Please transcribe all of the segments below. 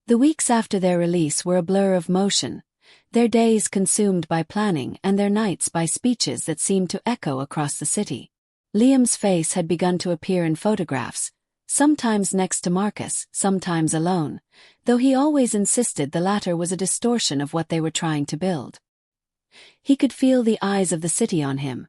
The weeks after their release were a blur of motion, their days consumed by planning and their nights by speeches that seemed to echo across the city. Liam's face had begun to appear in photographs, sometimes next to Marcus, sometimes alone, though he always insisted the latter was a distortion of what they were trying to build. He could feel the eyes of the city on him,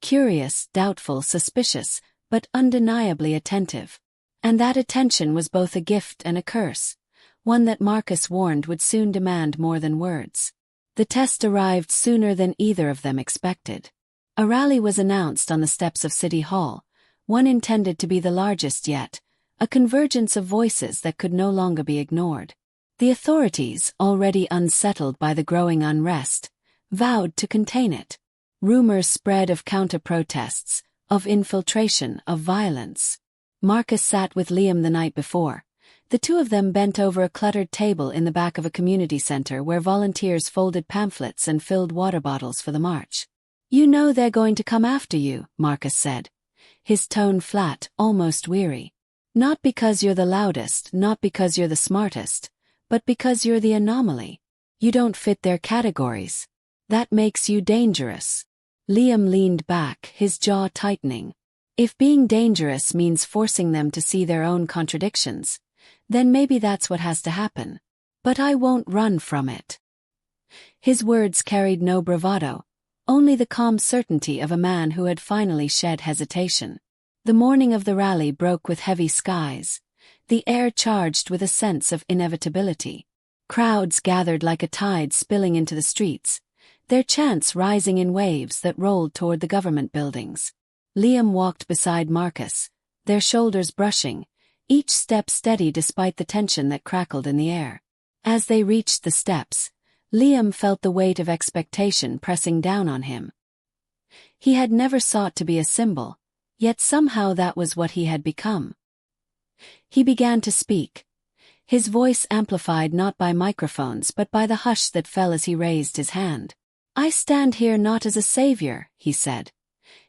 curious, doubtful, suspicious, but undeniably attentive. And that attention was both a gift and a curse, one that Marcus warned would soon demand more than words. The test arrived sooner than either of them expected. A rally was announced on the steps of City Hall, one intended to be the largest yet, a convergence of voices that could no longer be ignored. The authorities, already unsettled by the growing unrest, vowed to contain it. Rumors spread of counter-protests, of infiltration, of violence. Marcus sat with Liam the night before. The two of them bent over a cluttered table in the back of a community center where volunteers folded pamphlets and filled water bottles for the march. "You know they're going to come after you," Marcus said, his tone flat, almost weary. "Not because you're the loudest, not because you're the smartest, but because you're the anomaly. You don't fit their categories. That makes you dangerous." Liam leaned back, his jaw tightening. If being dangerous means forcing them to see their own contradictions, then maybe that's what has to happen. But I won't run from it. His words carried no bravado, only the calm certainty of a man who had finally shed hesitation. The morning of the rally broke with heavy skies, the air charged with a sense of inevitability. Crowds gathered like a tide spilling into the streets, their chants rising in waves that rolled toward the government buildings. Liam walked beside Marcus, their shoulders brushing, each step steady despite the tension that crackled in the air. As they reached the steps, Liam felt the weight of expectation pressing down on him. He had never sought to be a symbol, yet somehow that was what he had become. He began to speak, his voice amplified not by microphones but by the hush that fell as he raised his hand. "I stand here not as a savior," he said,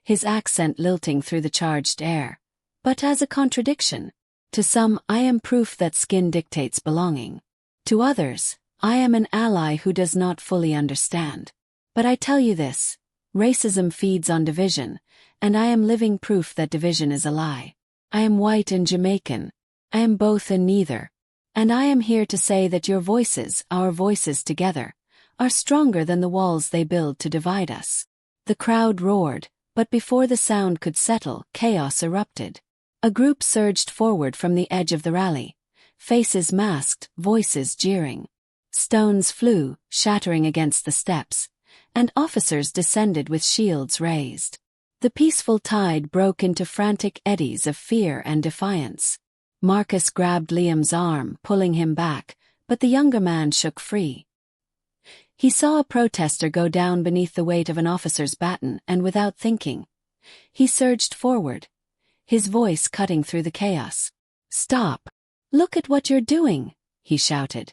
his accent lilting through the charged air, "but as a contradiction. To some, I am proof that skin dictates belonging. To others, I am an ally who does not fully understand. But I tell you this, racism feeds on division, and I am living proof that division is a lie. I am white and Jamaican. I am both and neither. And I am here to say that your voices, our voices together, are stronger than the walls they build to divide us." The crowd roared, but before the sound could settle, chaos erupted. A group surged forward from the edge of the rally, faces masked, voices jeering. Stones flew, shattering against the steps, and officers descended with shields raised. The peaceful tide broke into frantic eddies of fear and defiance. Marcus grabbed Liam's arm, pulling him back, but the younger man shook free. He saw a protester go down beneath the weight of an officer's baton, and without thinking, he surged forward, his voice cutting through the chaos. "Stop! Look at what you're doing!" he shouted,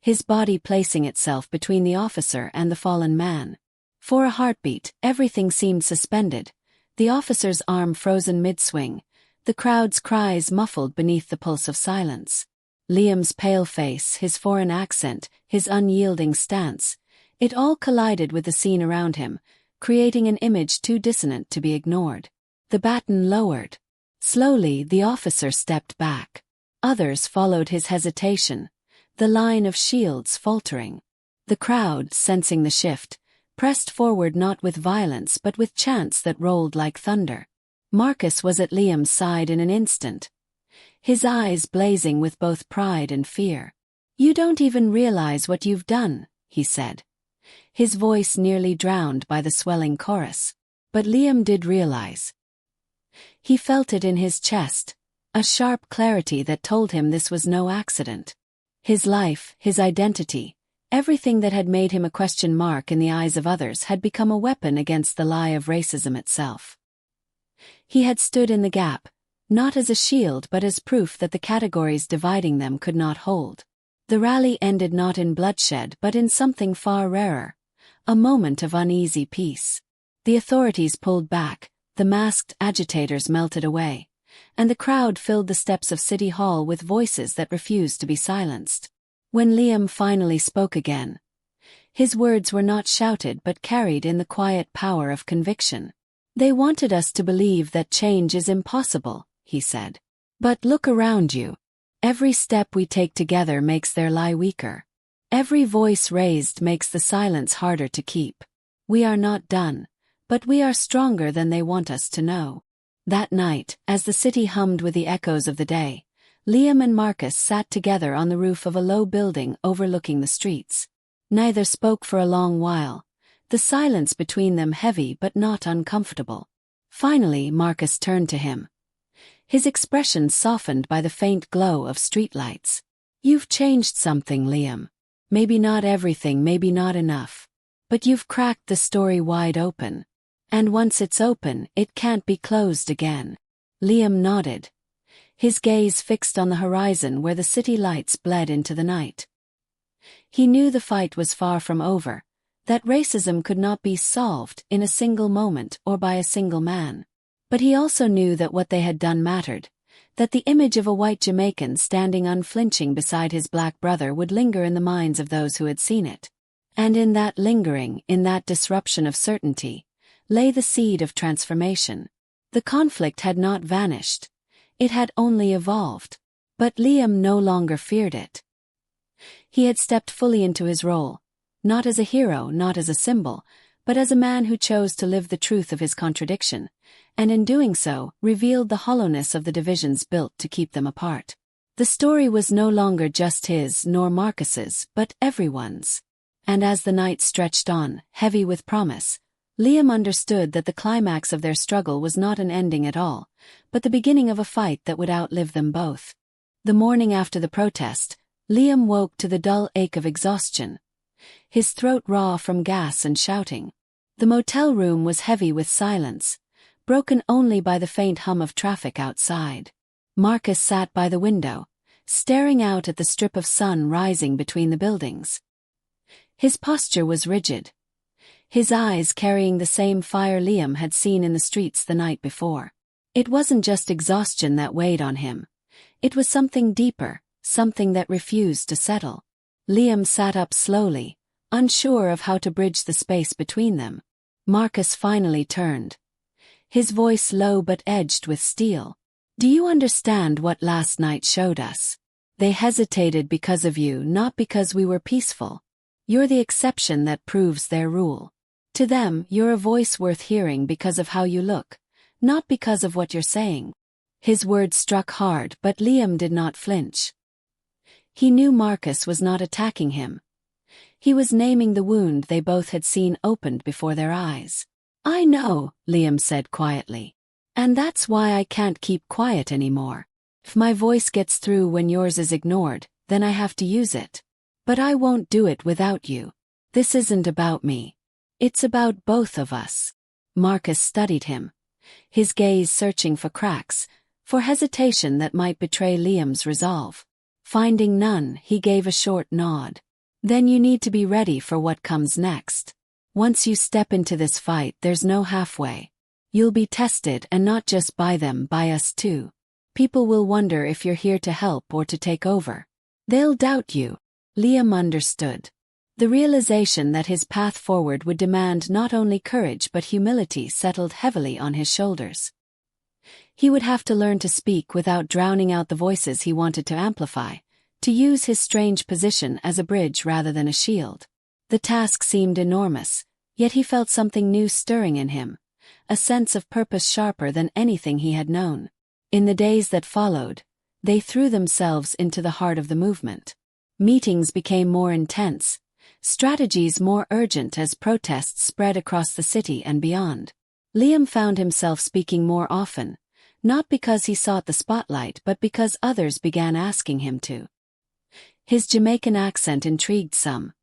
his body placing itself between the officer and the fallen man. For a heartbeat, everything seemed suspended, the officer's arm frozen mid-swing, the crowd's cries muffled beneath the pulse of silence. Liam's pale face, his foreign accent, his unyielding stance, it all collided with the scene around him, creating an image too dissonant to be ignored. The baton lowered. Slowly, the officer stepped back. Others followed his hesitation, the line of shields faltering. The crowd, sensing the shift, pressed forward not with violence but with chants that rolled like thunder. Marcus was at Liam's side in an instant, his eyes blazing with both pride and fear. "You don't even realize what you've done," he said, his voice nearly drowned by the swelling chorus. But Liam did realize. He felt it in his chest, a sharp clarity that told him this was no accident. His life, his identity, everything that had made him a question mark in the eyes of others had become a weapon against the lie of racism itself. He had stood in the gap, not as a shield but as proof that the categories dividing them could not hold. The rally ended not in bloodshed but in something far rarer, a moment of uneasy peace. The authorities pulled back, the masked agitators melted away, and the crowd filled the steps of City Hall with voices that refused to be silenced. When Liam finally spoke again, his words were not shouted but carried in the quiet power of conviction. "They wanted us to believe that change is impossible," he said. "But look around you. Every step we take together makes their lie weaker. Every voice raised makes the silence harder to keep. We are not done, but we are stronger than they want us to know." That night, as the city hummed with the echoes of the day, Liam and Marcus sat together on the roof of a low building overlooking the streets. Neither spoke for a long while, the silence between them heavy but not uncomfortable. Finally, Marcus turned to him, his expression softened by the faint glow of streetlights. "You've changed something, Liam. Maybe not everything, maybe not enough. But you've cracked the story wide open. And once it's open, it can't be closed again." Liam nodded, his gaze fixed on the horizon where the city lights bled into the night. He knew the fight was far from over, that racism could not be solved in a single moment or by a single man. But he also knew that what they had done mattered, that the image of a white Jamaican standing unflinching beside his black brother would linger in the minds of those who had seen it. And in that lingering, in that disruption of certainty, lay the seed of transformation. The conflict had not vanished. It had only evolved. But Liam no longer feared it. He had stepped fully into his role, not as a hero, not as a symbol, but as a man who chose to live the truth of his contradiction, and in doing so, revealed the hollowness of the divisions built to keep them apart. The story was no longer just his nor Marcus's, but everyone's. And as the night stretched on, heavy with promise, Liam understood that the climax of their struggle was not an ending at all, but the beginning of a fight that would outlive them both. The morning after the protest, Liam woke to the dull ache of exhaustion, his throat raw from gas and shouting. The motel room was heavy with silence, broken only by the faint hum of traffic outside. Marcus sat by the window, staring out at the strip of sun rising between the buildings. His posture was rigid, his eyes carrying the same fire Liam had seen in the streets the night before. It wasn't just exhaustion that weighed on him. It was something deeper, something that refused to settle. Liam sat up slowly, unsure of how to bridge the space between them. Marcus finally turned, his voice low but edged with steel. "Do you understand what last night showed us? They hesitated because of you, not because we were peaceful. You're the exception that proves their rule. To them, you're a voice worth hearing because of how you look, not because of what you're saying." His words struck hard, but Liam did not flinch. He knew Marcus was not attacking him. He was naming the wound they both had seen opened before their eyes. "I know," Liam said quietly. "And that's why I can't keep quiet anymore. If my voice gets through when yours is ignored, then I have to use it. But I won't do it without you. This isn't about me. It's about both of us." Marcus studied him, his gaze searching for cracks, for hesitation that might betray Liam's resolve. Finding none, he gave a short nod. "Then you need to be ready for what comes next. Once you step into this fight, there's no halfway. You'll be tested, and not just by them, by us too. People will wonder if you're here to help or to take over. They'll doubt you." Liam understood. The realization that his path forward would demand not only courage but humility settled heavily on his shoulders. He would have to learn to speak without drowning out the voices he wanted to amplify, to use his strange position as a bridge rather than a shield. The task seemed enormous, yet he felt something new stirring in him, a sense of purpose sharper than anything he had known. In the days that followed, they threw themselves into the heart of the movement. Meetings became more intense, strategies more urgent as protests spread across the city and beyond. Liam found himself speaking more often, not because he sought the spotlight but because others began asking him to. His Jamaican accent intrigued some.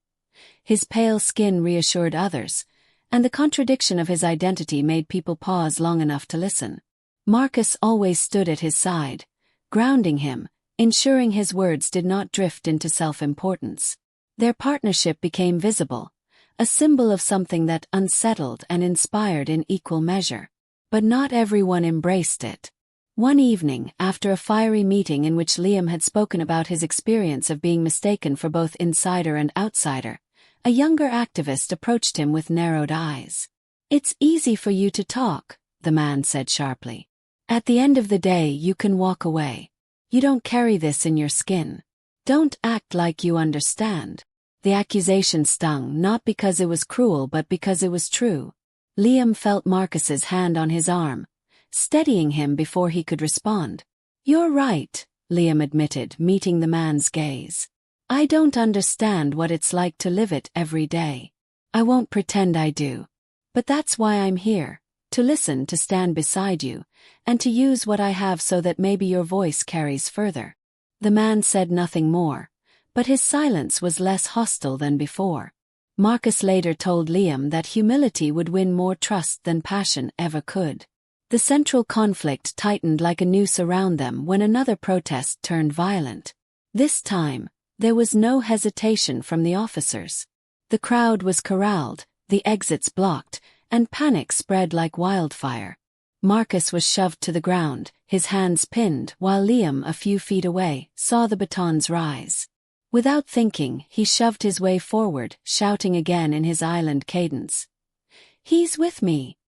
His pale skin reassured others, and the contradiction of his identity made people pause long enough to listen. Marcus always stood at his side, grounding him, ensuring his words did not drift into self-importance. Their partnership became visible, a symbol of something that unsettled and inspired in equal measure. But not everyone embraced it. One evening, after a fiery meeting in which Liam had spoken about his experience of being mistaken for both insider and outsider, a younger activist approached him with narrowed eyes. "It's easy for you to talk," the man said sharply. "At the end of the day, you can walk away. You don't carry this in your skin. Don't act like you understand." The accusation stung not because it was cruel but because it was true. Liam felt Marcus's hand on his arm, steadying him before he could respond. "You're right," Liam admitted, meeting the man's gaze. "I don't understand what it's like to live it every day. I won't pretend I do. But that's why I'm here, to listen, to stand beside you, and to use what I have so that maybe your voice carries further." The man said nothing more, but his silence was less hostile than before. Marcus later told Liam that humility would win more trust than passion ever could. The central conflict tightened like a noose around them when another protest turned violent. This time, there was no hesitation from the officers. The crowd was corralled, the exits blocked, and panic spread like wildfire. Marcus was shoved to the ground, his hands pinned, while Liam, a few feet away, saw the batons rise. Without thinking, he shoved his way forward, shouting again in his island cadence. "He's with me.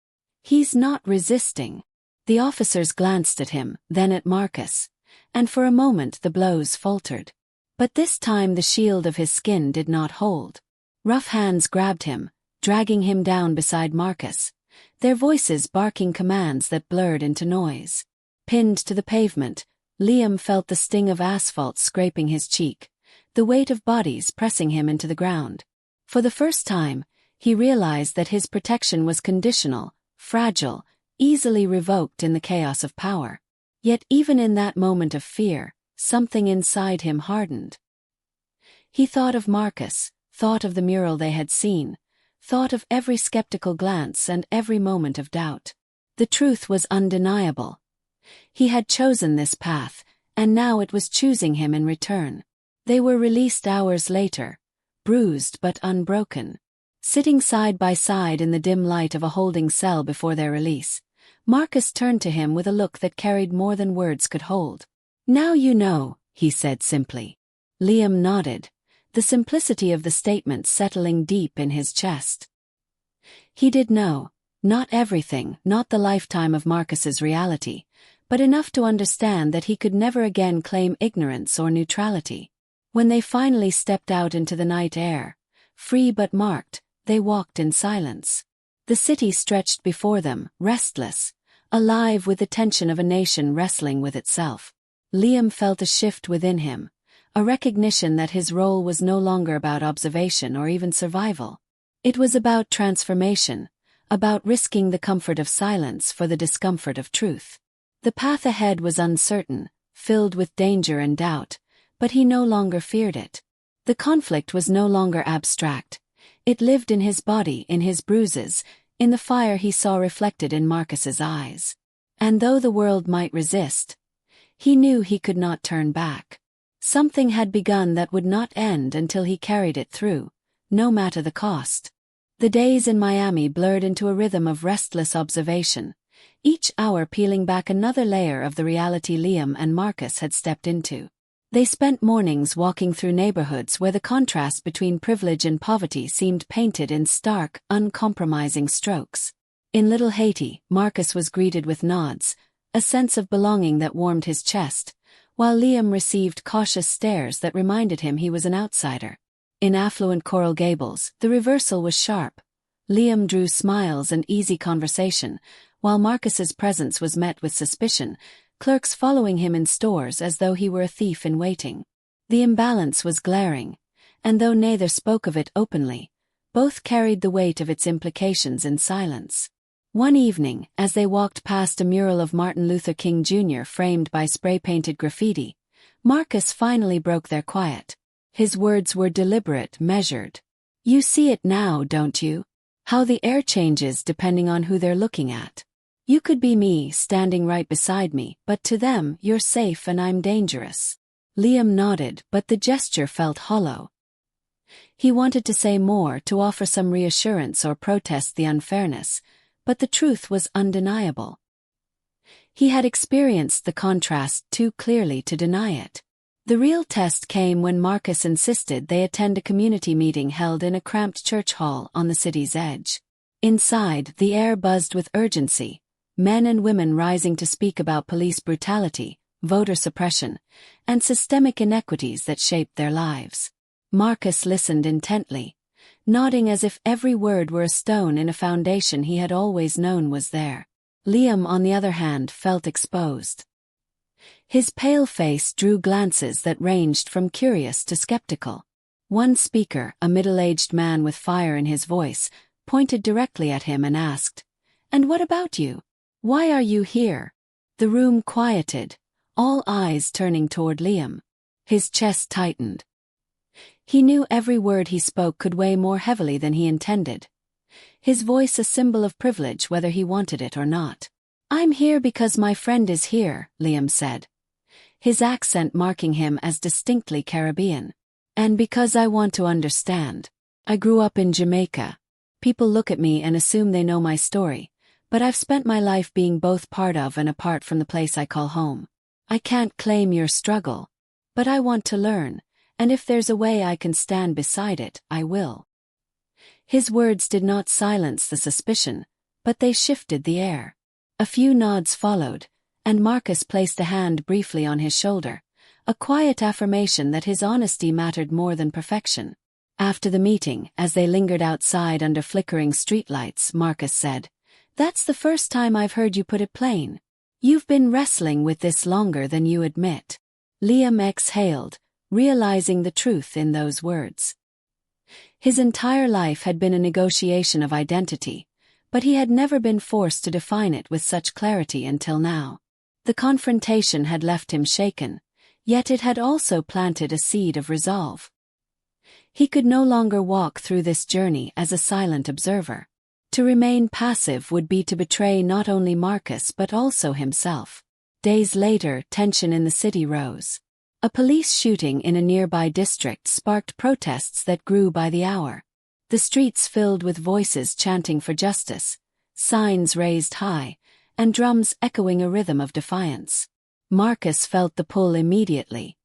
He's not resisting." The officers glanced at him, then at Marcus, and for a moment the blows faltered. But this time the shield of his skin did not hold. Rough hands grabbed him, dragging him down beside Marcus, their voices barking commands that blurred into noise. Pinned to the pavement, Liam felt the sting of asphalt scraping his cheek, the weight of bodies pressing him into the ground. For the first time, he realized that his protection was conditional, fragile, easily revoked in the chaos of power. Yet even in that moment of fear, something inside him hardened. He thought of Marcus, thought of the mural they had seen, thought of every skeptical glance and every moment of doubt. The truth was undeniable. He had chosen this path, and now it was choosing him in return. They were released hours later, bruised but unbroken. Sitting side by side in the dim light of a holding cell before their release, Marcus turned to him with a look that carried more than words could hold. "Now you know," he said simply. Liam nodded, the simplicity of the statement settling deep in his chest. He did know, not everything, not the lifetime of Marcus's reality, but enough to understand that he could never again claim ignorance or neutrality. When they finally stepped out into the night air, free but marked, they walked in silence. The city stretched before them, restless, alive with the tension of a nation wrestling with itself. Liam felt a shift within him, a recognition that his role was no longer about observation or even survival. It was about transformation, about risking the comfort of silence for the discomfort of truth. The path ahead was uncertain, filled with danger and doubt, but he no longer feared it. The conflict was no longer abstract. It lived in his body, in his bruises, in the fire he saw reflected in Marcus's eyes. And though the world might resist, he knew he could not turn back. Something had begun that would not end until he carried it through, no matter the cost. The days in Miami blurred into a rhythm of restless observation, each hour peeling back another layer of the reality Liam and Marcus had stepped into. They spent mornings walking through neighborhoods where the contrast between privilege and poverty seemed painted in stark, uncompromising strokes. In Little Haiti, Marcus was greeted with nods, a sense of belonging that warmed his chest, while Liam received cautious stares that reminded him he was an outsider. In affluent Coral Gables, the reversal was sharp. Liam drew smiles and easy conversation, while Marcus's presence was met with suspicion, clerks following him in stores as though he were a thief in waiting. The imbalance was glaring, and though neither spoke of it openly, both carried the weight of its implications in silence. One evening, as they walked past a mural of Martin Luther King Jr. framed by spray-painted graffiti, Marcus finally broke their quiet. His words were deliberate, measured. "You see it now, don't you? How the air changes depending on who they're looking at. You could be me, standing right beside me, but to them, you're safe and I'm dangerous." Liam nodded, but the gesture felt hollow. He wanted to say more, to offer some reassurance or protest the unfairness, but the truth was undeniable. He had experienced the contrast too clearly to deny it. The real test came when Marcus insisted they attend a community meeting held in a cramped church hall on the city's edge. Inside, the air buzzed with urgency, men and women rising to speak about police brutality, voter suppression, and systemic inequities that shaped their lives. Marcus listened intently, nodding as if every word were a stone in a foundation he had always known was there. Liam, on the other hand, felt exposed. His pale face drew glances that ranged from curious to skeptical. One speaker, a middle-aged man with fire in his voice, pointed directly at him and asked, "And what about you? Why are you here?" The room quieted, all eyes turning toward Liam. His chest tightened. He knew every word he spoke could weigh more heavily than he intended. His voice a symbol of privilege whether he wanted it or not. "I'm here because my friend is here," Liam said, his accent marking him as distinctly Caribbean. "And because I want to understand. I grew up in Jamaica. People look at me and assume they know my story, but I've spent my life being both part of and apart from the place I call home. I can't claim your struggle, but I want to learn, and if there's a way I can stand beside it, I will." His words did not silence the suspicion, but they shifted the air. A few nods followed, and Marcus placed a hand briefly on his shoulder, a quiet affirmation that his honesty mattered more than perfection. After the meeting, as they lingered outside under flickering streetlights, Marcus said, "That's the first time I've heard you put it plain. You've been wrestling with this longer than you admit." Liam exhaled, realizing the truth in those words. His entire life had been a negotiation of identity, but he had never been forced to define it with such clarity until now. The confrontation had left him shaken, yet it had also planted a seed of resolve. He could no longer walk through this journey as a silent observer. To remain passive would be to betray not only Marcus but also himself. Days later, tension in the city rose. A police shooting in a nearby district sparked protests that grew by the hour. The streets filled with voices chanting for justice, signs raised high, and drums echoing a rhythm of defiance. Marcus felt the pull immediately,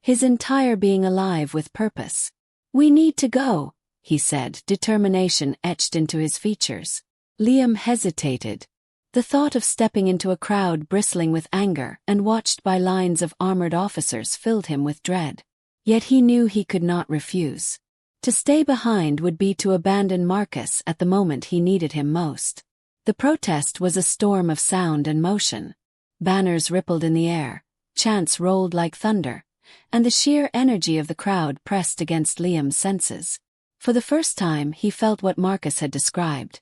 his entire being alive with purpose. "We need to go," he said, determination etched into his features. Liam hesitated. The thought of stepping into a crowd bristling with anger and watched by lines of armored officers filled him with dread. Yet he knew he could not refuse. To stay behind would be to abandon Marcus at the moment he needed him most. The protest was a storm of sound and motion. Banners rippled in the air, chants rolled like thunder, and the sheer energy of the crowd pressed against Liam's senses. For the first time he felt what Marcus had described,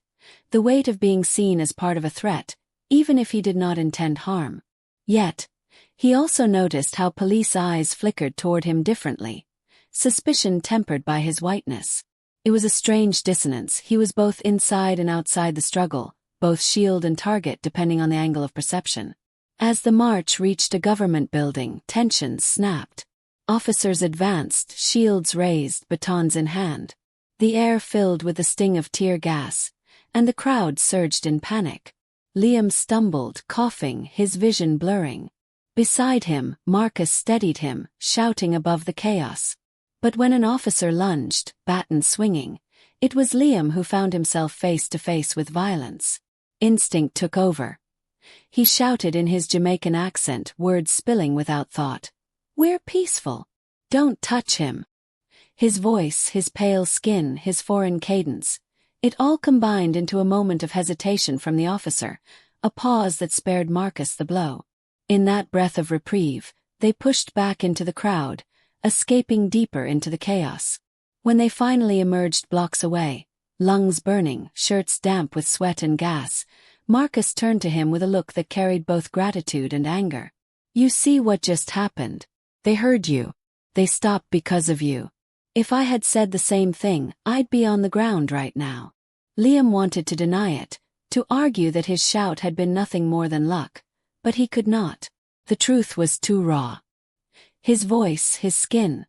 the weight of being seen as part of a threat, even if he did not intend harm. Yet, he also noticed how police eyes flickered toward him differently, suspicion tempered by his whiteness. It was a strange dissonance. He was both inside and outside the struggle, both shield and target depending on the angle of perception. As the march reached a government building, tensions snapped. Officers advanced, shields raised, batons in hand. The air filled with the sting of tear gas, and the crowd surged in panic. Liam stumbled, coughing, his vision blurring. Beside him, Marcus steadied him, shouting above the chaos. But when an officer lunged, baton swinging, it was Liam who found himself face to face with violence. Instinct took over. He shouted in his Jamaican accent, words spilling without thought. "We're peaceful. Don't touch him." His voice, his pale skin, his foreign cadence, it all combined into a moment of hesitation from the officer, a pause that spared Marcus the blow. In that breath of reprieve, they pushed back into the crowd, escaping deeper into the chaos. When they finally emerged blocks away, lungs burning, shirts damp with sweat and gas, Marcus turned to him with a look that carried both gratitude and anger. "You see what just happened? They heard you. They stopped because of you. If I had said the same thing, I'd be on the ground right now." Liam wanted to deny it, to argue that his shout had been nothing more than luck, but he could not. The truth was too raw. His voice, his skin,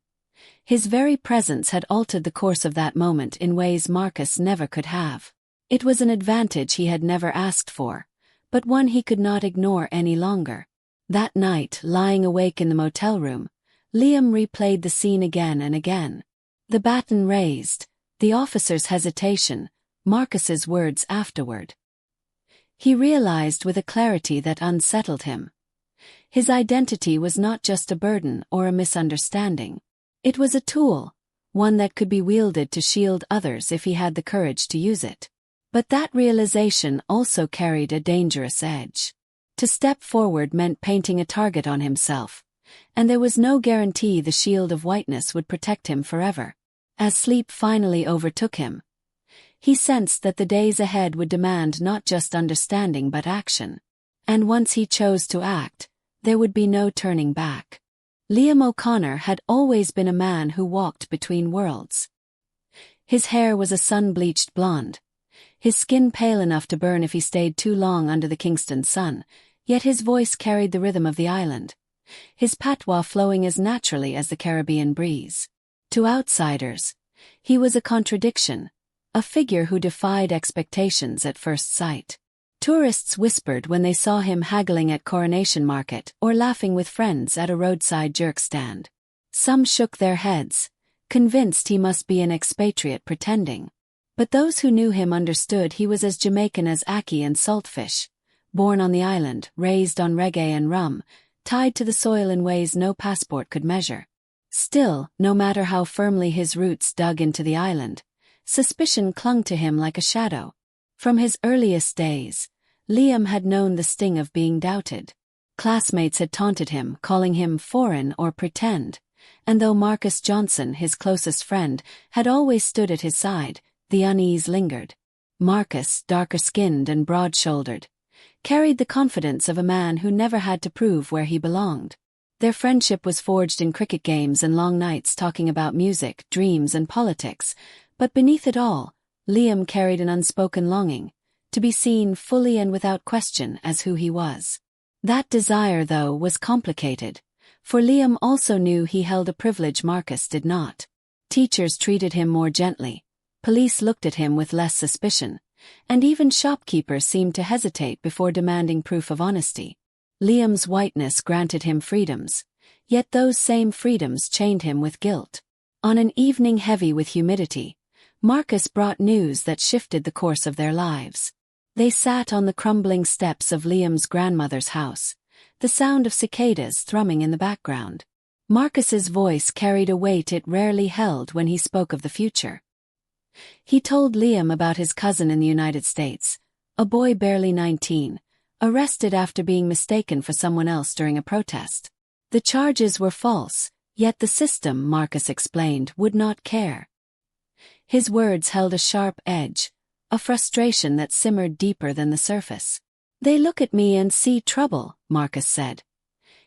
his very presence had altered the course of that moment in ways Marcus never could have. It was an advantage he had never asked for, but one he could not ignore any longer. That night, lying awake in the motel room, Liam replayed the scene again and again. The baton raised, the officer's hesitation, Marcus's words afterward. He realized with a clarity that unsettled him. His identity was not just a burden or a misunderstanding. It was a tool, one that could be wielded to shield others if he had the courage to use it. But that realization also carried a dangerous edge. To step forward meant painting a target on himself, and there was no guarantee the shield of whiteness would protect him forever. As sleep finally overtook him, he sensed that the days ahead would demand not just understanding but action. And once he chose to act, there would be no turning back. Liam O'Connor had always been a man who walked between worlds. His hair was a sun-bleached blonde, his skin pale enough to burn if he stayed too long under the Kingston sun, yet his voice carried the rhythm of the island, his patois flowing as naturally as the Caribbean breeze. To outsiders, he was a contradiction, a figure who defied expectations at first sight. Tourists whispered when they saw him haggling at Coronation Market or laughing with friends at a roadside jerk stand. Some shook their heads, convinced he must be an expatriate pretending. But those who knew him understood he was as Jamaican as ackee and saltfish, born on the island, raised on reggae and rum, tied to the soil in ways no passport could measure. Still, no matter how firmly his roots dug into the island, suspicion clung to him like a shadow. From his earliest days, Liam had known the sting of being doubted. Classmates had taunted him, calling him foreign or pretend, and though Marcus Johnson, his closest friend, had always stood at his side, the unease lingered. Marcus, darker-skinned and broad-shouldered, carried the confidence of a man who never had to prove where he belonged. Their friendship was forged in cricket games and long nights talking about music, dreams and politics, but beneath it all, Liam carried an unspoken longing, to be seen fully and without question as who he was. That desire, though, was complicated, for Liam also knew he held a privilege Marcus did not. Teachers treated him more gently, police looked at him with less suspicion, and even shopkeepers seemed to hesitate before demanding proof of honesty. Liam's whiteness granted him freedoms, yet those same freedoms chained him with guilt. On an evening heavy with humidity, Marcus brought news that shifted the course of their lives. They sat on the crumbling steps of Liam's grandmother's house, the sound of cicadas thrumming in the background. Marcus's voice carried a weight it rarely held when he spoke of the future. He told Liam about his cousin in the United States, a boy barely 19, arrested after being mistaken for someone else during a protest. The charges were false, yet the system, Marcus explained, would not care. His words held a sharp edge, a frustration that simmered deeper than the surface. "They look at me and see trouble," Marcus said,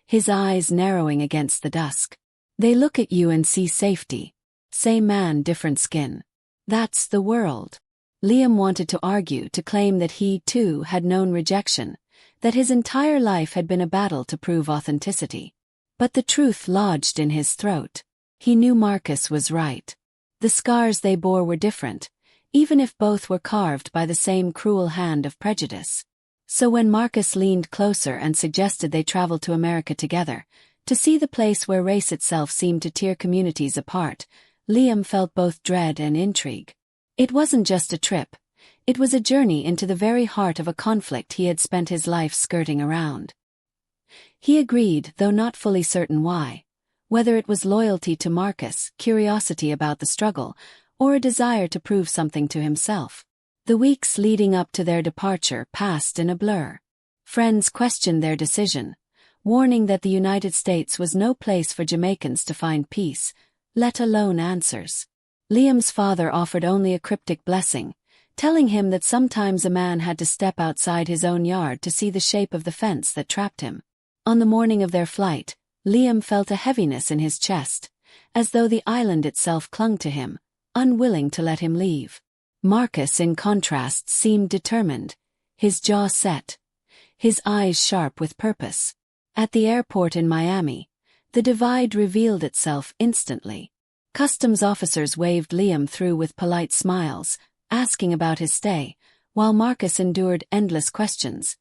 his eyes narrowing against the dusk. "They look at you and see safety. Same man, different skin. That's the world." Liam wanted to argue, to claim that he, too, had known rejection, that his entire life had been a battle to prove authenticity. But the truth lodged in his throat. He knew Marcus was right. The scars they bore were different, even if both were carved by the same cruel hand of prejudice. So when Marcus leaned closer and suggested they travel to America together, to see the place where race itself seemed to tear communities apart, Liam felt both dread and intrigue. It wasn't just a trip, it was a journey into the very heart of a conflict he had spent his life skirting around. He agreed, though not fully certain why, whether it was loyalty to Marcus, curiosity about the struggle, or a desire to prove something to himself. The weeks leading up to their departure passed in a blur. Friends questioned their decision, warning that the United States was no place for Jamaicans to find peace, let alone answers. Liam's father offered only a cryptic blessing, telling him that sometimes a man had to step outside his own yard to see the shape of the fence that trapped him. On the morning of their flight, Liam felt a heaviness in his chest, as though the island itself clung to him, unwilling to let him leave. Marcus, in contrast, seemed determined, his jaw set, his eyes sharp with purpose. At the airport in Miami, the divide revealed itself instantly. Customs officers waved Liam through with polite smiles, asking about his stay, while Marcus endured endless questions.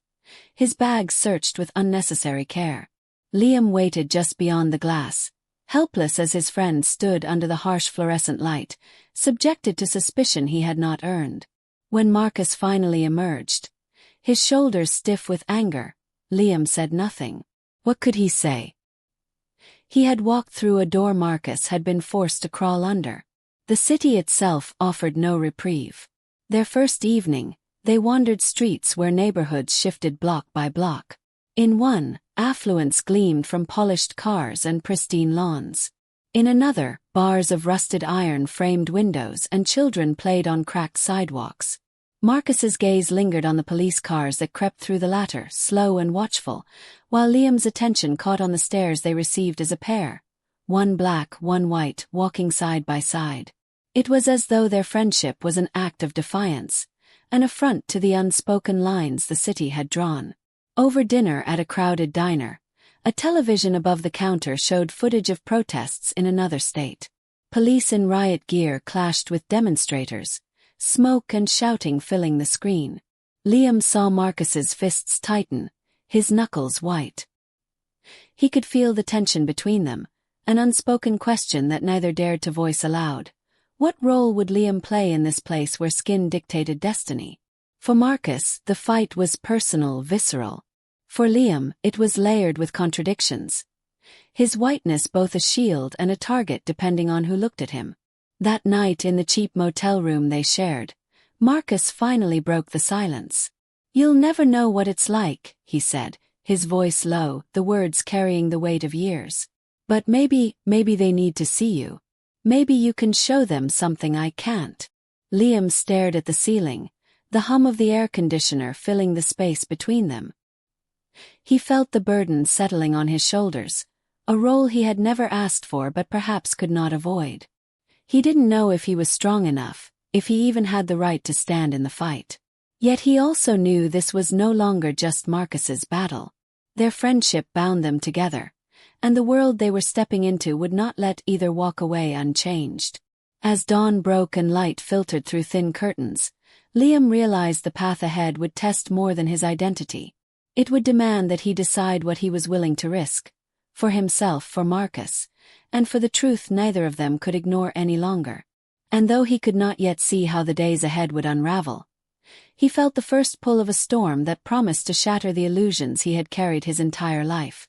his bags searched with unnecessary care. Liam waited just beyond the glass, helpless as his friend stood under the harsh fluorescent light, subjected to suspicion he had not earned. When Marcus finally emerged, his shoulders stiff with anger, Liam said nothing. What could he say? He had walked through a door Marcus had been forced to crawl under. The city itself offered no reprieve. Their first evening, they wandered streets where neighborhoods shifted block by block. In one, affluence gleamed from polished cars and pristine lawns. In another, bars of rusted iron framed windows and children played on cracked sidewalks. Marcus's gaze lingered on the police cars that crept through the latter, slow and watchful, while Liam's attention caught on the stares they received as a pair, one black, one white, walking side by side. It was as though their friendship was an act of defiance, an affront to the unspoken lines the city had drawn. Over dinner at a crowded diner, a television above the counter showed footage of protests in another state. Police in riot gear clashed with demonstrators, smoke and shouting filling the screen. Liam saw Marcus's fists tighten, his knuckles white. He could feel the tension between them, an unspoken question that neither dared to voice aloud. What role would Liam play in this place where skin dictated destiny? For Marcus, the fight was personal, visceral. For Liam, it was layered with contradictions. His whiteness both a shield and a target depending on who looked at him. That night in the cheap motel room they shared, Marcus finally broke the silence. "You'll never know what it's like," he said, his voice low, the words carrying the weight of years. "But maybe they need to see you. Maybe you can show them something I can't." Liam stared at the ceiling, the hum of the air conditioner filling the space between them. He felt the burden settling on his shoulders, a role he had never asked for but perhaps could not avoid. He didn't know if he was strong enough, if he even had the right to stand in the fight. Yet he also knew this was no longer just Marcus's battle. Their friendship bound them together, and the world they were stepping into would not let either walk away unchanged. As dawn broke and light filtered through thin curtains, Liam realized the path ahead would test more than his identity. It would demand that he decide what he was willing to risk, for himself, for Marcus, and for the truth neither of them could ignore any longer. And though he could not yet see how the days ahead would unravel, he felt the first pull of a storm that promised to shatter the illusions he had carried his entire life.